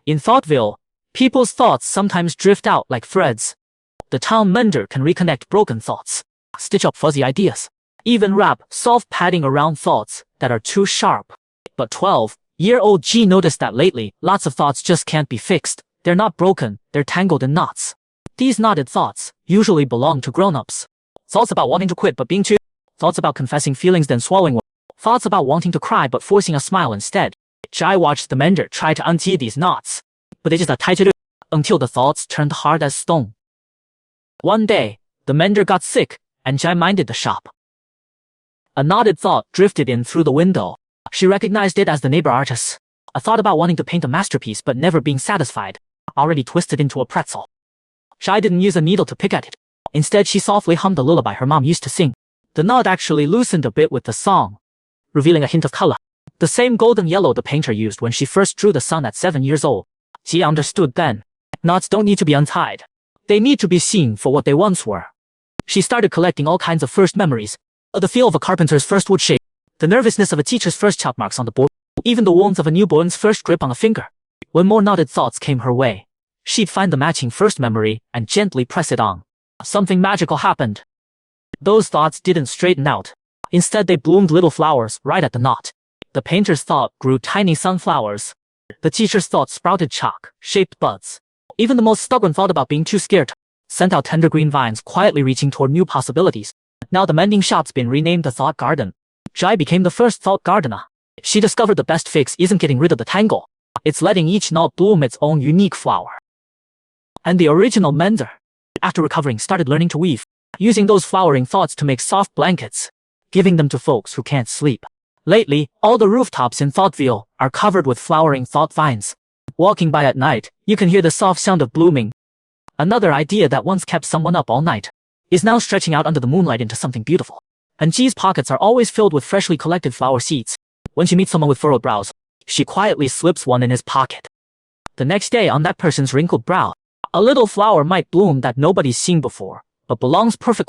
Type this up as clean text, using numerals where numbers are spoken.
In Thoughtville, people's thoughts sometimes drift out like threads. The Thought Mender can reconnect broken thoughts, stitch up fuzzy ideas, even wrap soft padding around thoughts that are too sharp. But 12-year-old G noticed that lately, lots of thoughts just can't be fixed. They're not broken, they're tangled in knots. These knotted thoughts usually belong to grown-ups. Thoughts about wanting to quit but being too. Thoughts about confessing feelings then swallowing one. Thoughts about wanting to cry but forcing a smile instead. Jai watched the mender try to untie these knots, but they just got tighter until the thoughts turned hard as stone. One day, the mender got sick, and Jai minded the shop. A knotted thought drifted in through the window. She recognized it as the neighbor artist. A thought about wanting to paint a masterpiece but never being satisfied, already twisted into a pretzel. Jai didn't use a needle to pick at it. Instead, she softly hummed a lullaby her mom used to sing. The knot actually loosened a bit with the song, revealing a hint of color. The same golden yellow the painter used when she first drew the sun at 7 years old. She understood then. Knots don't need to be untied. They need to be seen for what they once were. She started collecting all kinds of first memories. The feel of a carpenter's first wood shake. The nervousness of a teacher's first chalk marks on the board. Even the warmth of a newborn's first grip on a finger. When more knotted thoughts came her way, she'd find the matching first memory and gently press it on. Something magical happened. Those thoughts didn't straighten out. Instead, they bloomed little flowers right at the knot. The painter's thought grew tiny sunflowers. The teacher's thought sprouted chalk-shaped buds. Even the most stubborn thought about being too scared sent out tender green vines quietly reaching toward new possibilities. Now the mending shop's been renamed the Thought Garden. Jai became the first thought gardener. She discovered the best fix isn't getting rid of the tangle. It's letting each knot bloom its own unique flower. And the original mender, after recovering, started learning to weave, using those flowering thoughts to make soft blankets, giving them to folks who can't sleep. Lately, all the rooftops in Thoughtville are covered with flowering thought vines. Walking by at night, you can hear the soft sound of blooming. Another idea that once kept someone up all night is now stretching out under the moonlight into something beautiful. And G's pockets are always filled with freshly collected flower seeds. When she meets someone with furrowed brows, she quietly slips one in his pocket. The next day, on that person's wrinkled brow, a little flower might bloom that nobody's seen before, but belongs perfectly